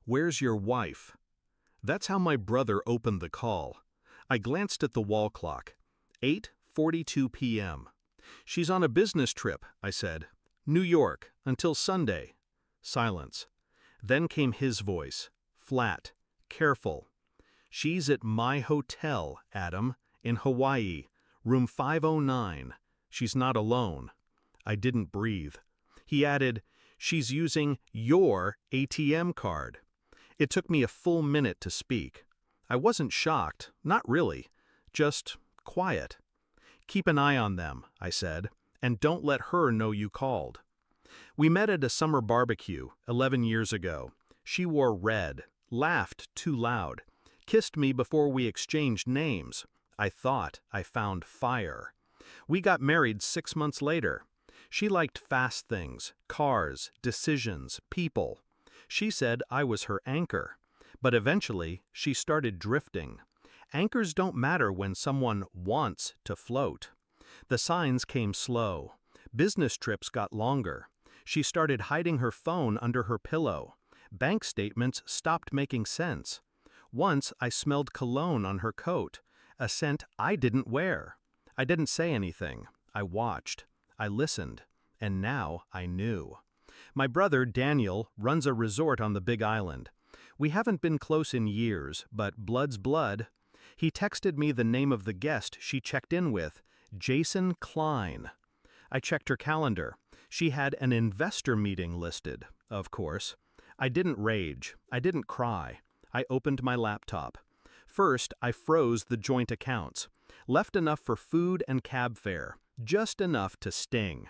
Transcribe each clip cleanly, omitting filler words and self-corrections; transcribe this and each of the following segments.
"Where's your wife?" That's how my brother opened the call. I glanced at the wall clock. 8:42 p.m. "She's on a business trip," I said. "New York, until Sunday." Silence. Then came his voice, flat, careful. "She's at my hotel, Adam, in Hawaii, room 509. She's not alone." I didn't breathe. He added, "She's using your ATM card." It took me a full minute to speak. I wasn't shocked, not really, just quiet. "Keep an eye on them," I said, "and don't let her know you called." We met at a summer barbecue 11 years ago. She wore red, laughed too loud, kissed me before we exchanged names. I thought I found fire. We got married 6 months later. She liked fast things, cars, decisions, people. She said I was her anchor. But eventually, she started drifting. Anchors don't matter when someone wants to float. The signs came slow. Business trips got longer. She started hiding her phone under her pillow. Bank statements stopped making sense. Once I smelled cologne on her coat, a scent I didn't wear. I didn't say anything. I watched. I listened. And now I knew. My brother, Daniel, runs a resort on the Big Island. We haven't been close in years, but blood's blood. He texted me the name of the guest she checked in with, Jason Klein. I checked her calendar. She had an investor meeting listed, of course. I didn't rage. I didn't cry. I opened my laptop. First, I froze the joint accounts. Left enough for food and cab fare, just enough to sting.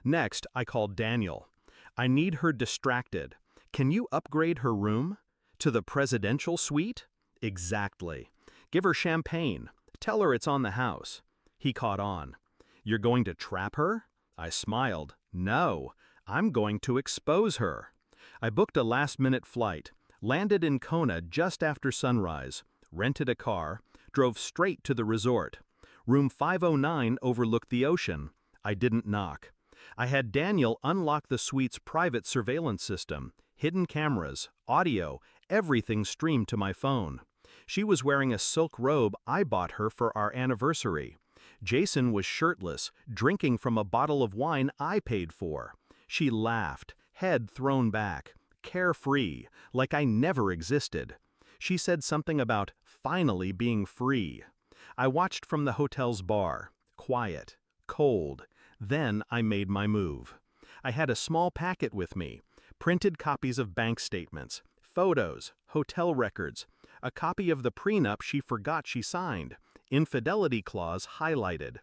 Next, I called Daniel. "I need her distracted. Can you upgrade her room? To the presidential suite?" "Exactly. Give her champagne. Tell her it's on the house." He caught on. "You're going to trap her?" I smiled. "No, I'm going to expose her." I booked a last-minute flight, landed in Kona just after sunrise, rented a car, drove straight to the resort. Room 509 overlooked the ocean. I didn't knock. I had Daniel unlock the suite's private surveillance system, hidden cameras, audio, everything streamed to my phone. She was wearing a silk robe I bought her for our anniversary. Jason was shirtless, drinking from a bottle of wine I paid for. She laughed, head thrown back, carefree, like I never existed. She said something about finally being free. I watched from the hotel's bar, quiet, cold. Then I made my move. I had a small packet with me, printed copies of bank statements, photos, hotel records, a copy of the prenup she forgot she signed, infidelity clause highlighted.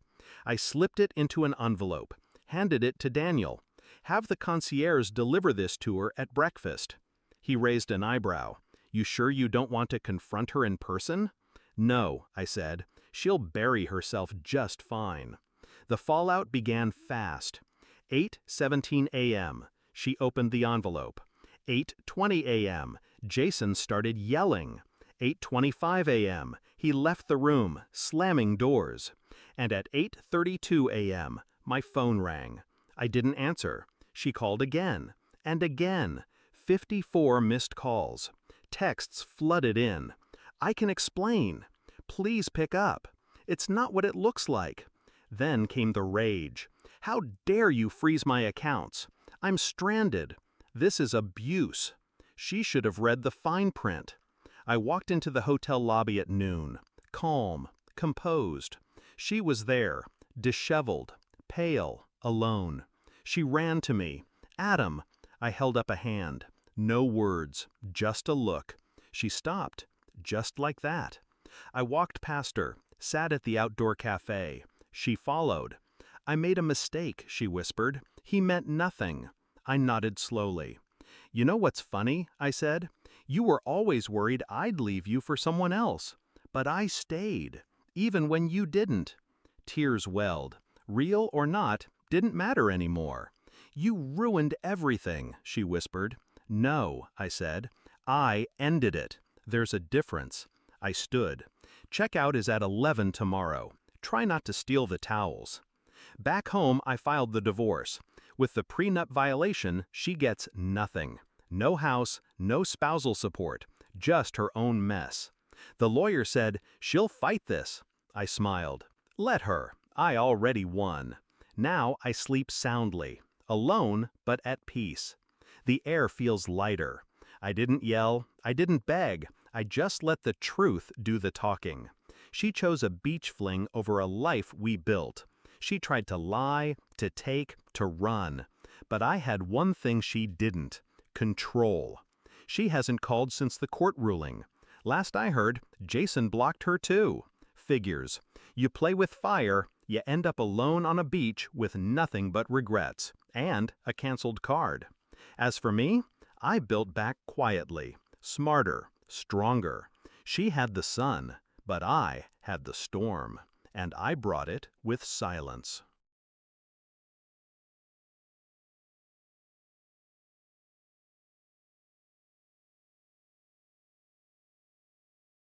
I slipped it into an envelope, handed it to Daniel. "Have the concierge deliver this to her at breakfast." He raised an eyebrow. "You sure you don't want to confront her in person?" "No," I said. "She'll bury herself just fine." The fallout began fast. 8:17 a.m. She opened the envelope. 8:20 a.m. Jason started yelling. 8:25 a.m. He left the room, slamming doors. And at 8:32 a.m., my phone rang. I didn't answer. She called again. And again. 54 missed calls. Texts flooded in. "I can explain. Please pick up. It's not what it looks like." Then came the rage. "How dare you freeze my accounts? I'm stranded. This is abuse." She should have read the fine print. I walked into the hotel lobby at noon, calm, composed. She was there, disheveled, pale, alone. She ran to me. "Adam." I held up a hand. No words, just a look. She stopped, just like that. I walked past her, sat at the outdoor cafe. She followed. "I made a mistake," she whispered. "He meant nothing." I nodded slowly. "You know what's funny?" I said. "You were always worried I'd leave you for someone else. But I stayed, even when you didn't." Tears welled. Real or not, didn't matter anymore. "You ruined everything," she whispered. "No," I said. "I ended it. There's a difference." I stood. "Checkout is at 11 tomorrow. Try not to steal the towels." Back home, I filed the divorce. With the prenup violation, she gets nothing. No house, no spousal support, just her own mess. The lawyer said, "She'll fight this." I smiled. Let her. I already won. Now I sleep soundly, alone but at peace. The air feels lighter. I didn't yell, I didn't beg, I just let the truth do the talking. She chose a beach fling over a life we built. She tried to lie, to take, to run. But I had one thing she didn't: control. She hasn't called since the court ruling. Last I heard, Jason blocked her too. Figures. You play with fire, you end up alone on a beach with nothing but regrets, and a canceled card. As for me, I built back quietly, smarter, stronger. She had the sun, but I had the storm, and I brought it with silence.